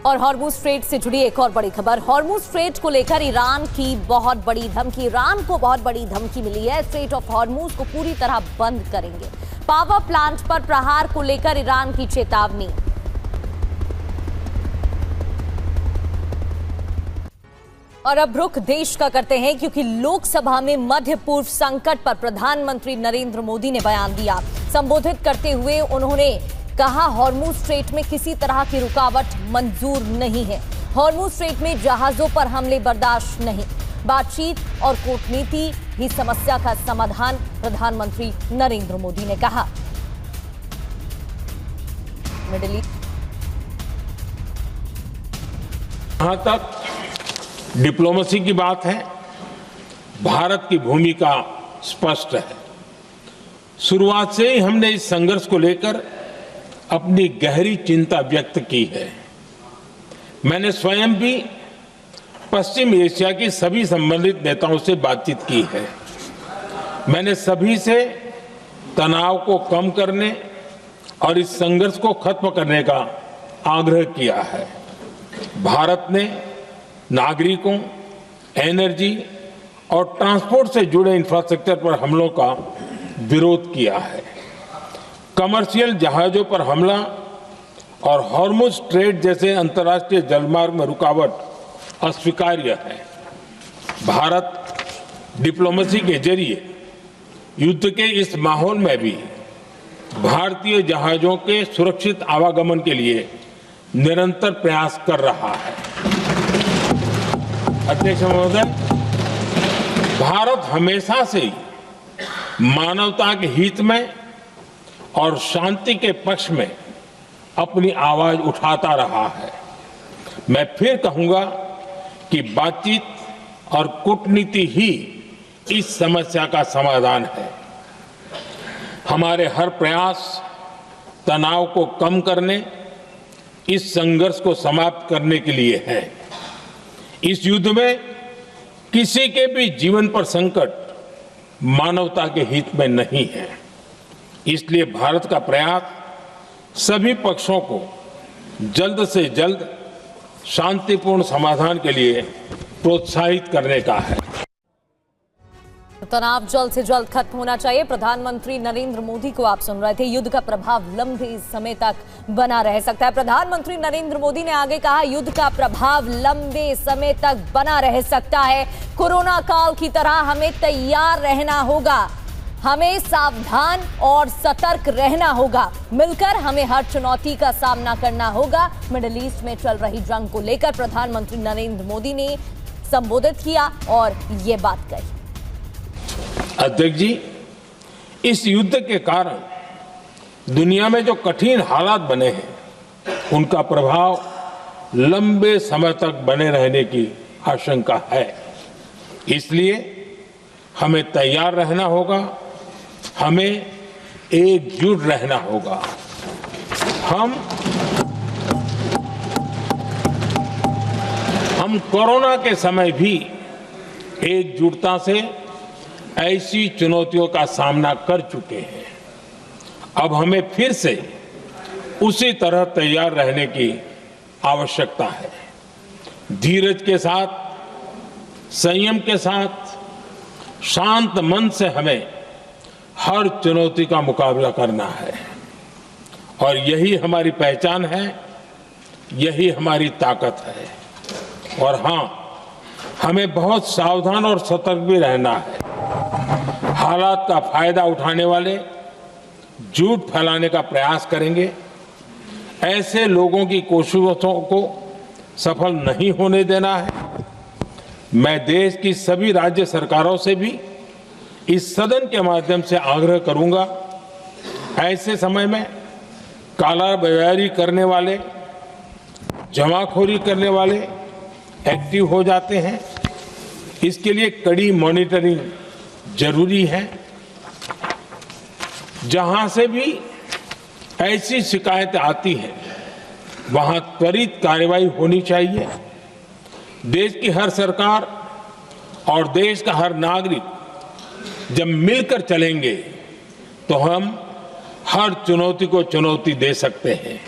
और Hormuz strait से जुड़ी एक और बड़ी खबर। हॉर्मुज स्ट्रेट को लेकर ईरान की बहुत बड़ी धमकी, ईरान को बहुत बड़ी धमकी मिली है। स्ट्रेट ऑफ हॉर्मुज को पूरी तरह बंद करेंगे। पावर प्लांट पर प्रहार को लेकर ईरान की चेतावनी। और अब रुख देश का करते हैं, क्योंकि लोकसभा में मध्य पूर्व संकट पर प्रधानमंत्री नरेंद्र मोदी ने बयान दिया। संबोधित करते हुए उन्होंने कहा, हॉर्मुज स्ट्रेट में किसी तरह की रुकावट मंजूर नहीं है। हॉर्मुज स्ट्रेट में जहाजों पर हमले बर्दाश्त नहीं। बातचीत और कूटनीति ही समस्या का समाधान, प्रधानमंत्री नरेंद्र मोदी ने कहा। मिडिल ईस्ट जहां तक डिप्लोमेसी की बात है, भारत की भूमिका स्पष्ट है। शुरुआत से ही हमने इस संघर्ष को लेकर अपनी गहरी चिंता व्यक्त की है। मैंने स्वयं भी पश्चिम एशिया की सभी संबंधित नेताओं से बातचीत की है। मैंने सभी से तनाव को कम करने और इस संघर्ष को खत्म करने का आग्रह किया है। भारत ने नागरिकों, एनर्जी और ट्रांसपोर्ट से जुड़े इंफ्रास्ट्रक्चर पर हमलों का विरोध किया है। कमर्शियल जहाजों पर हमला और हॉर्मुज स्ट्रेट जैसे अंतर्राष्ट्रीय जलमार्ग में रुकावट अस्वीकार्य है। भारत डिप्लोमेसी के जरिए युद्ध के इस माहौल में भी भारतीय जहाजों के सुरक्षित आवागमन के लिए निरंतर प्रयास कर रहा है। अध्यक्ष महोदय, भारत हमेशा से ही मानवता के हित में और शांति के पक्ष में अपनी आवाज उठाता रहा है। मैं फिर कहूंगा कि बातचीत और कूटनीति ही इस समस्या का समाधान है। हमारे हर प्रयास तनाव को कम करने, इस संघर्ष को समाप्त करने के लिए है। इस युद्ध में किसी के भी जीवन पर संकट मानवता के हित में नहीं है। इसलिए भारत का प्रयास सभी पक्षों को जल्द से जल्द शांतिपूर्ण समाधान के लिए प्रोत्साहित करने का है। तनाव जल्द से जल्द खत्म होना चाहिए। प्रधानमंत्री नरेंद्र मोदी को आप सुन रहे थे। युद्ध का प्रभाव लंबे समय तक बना रह सकता है। प्रधानमंत्री नरेंद्र मोदी ने आगे कहा, युद्ध का प्रभाव लंबे समय तक बना रह सकता है। कोरोना काल की तरह हमें तैयार रहना होगा। हमें सावधान और सतर्क रहना होगा। मिलकर हमें हर चुनौती का सामना करना होगा। मिडिल ईस्ट में चल रही जंग को लेकर प्रधानमंत्री नरेंद्र मोदी ने संबोधित किया और ये बात कही। अध्यक्ष जी, इस युद्ध के कारण दुनिया में जो कठिन हालात बने हैं, उनका प्रभाव लंबे समय तक बने रहने की आशंका है। इसलिए हमें तैयार रहना होगा, हमें एकजुट रहना होगा। हम कोरोना के समय भी एकजुटता से ऐसी चुनौतियों का सामना कर चुके हैं। अब हमें फिर से उसी तरह तैयार रहने की आवश्यकता है। धीरज के साथ, संयम के साथ, शांत मन से हमें हर चुनौती का मुकाबला करना है। और यही हमारी पहचान है, यही हमारी ताकत है। और हाँ, हमें बहुत सावधान और सतर्क भी रहना है। हालात का फायदा उठाने वाले झूठ फैलाने का प्रयास करेंगे। ऐसे लोगों की कोशिशों को सफल नहीं होने देना है। मैं देश की सभी राज्य सरकारों से भी इस सदन के माध्यम से आग्रह करूंगा, ऐसे समय में कालाबाजारी करने वाले, जमाखोरी करने वाले एक्टिव हो जाते हैं। इसके लिए कड़ी मॉनिटरिंग जरूरी है। जहां से भी ऐसी शिकायतें आती हैं, वहां त्वरित कार्रवाई होनी चाहिए। देश की हर सरकार और देश का हर नागरिक जब मिलकर चलेंगे, तो हम हर चुनौती को चुनौती दे सकते हैं।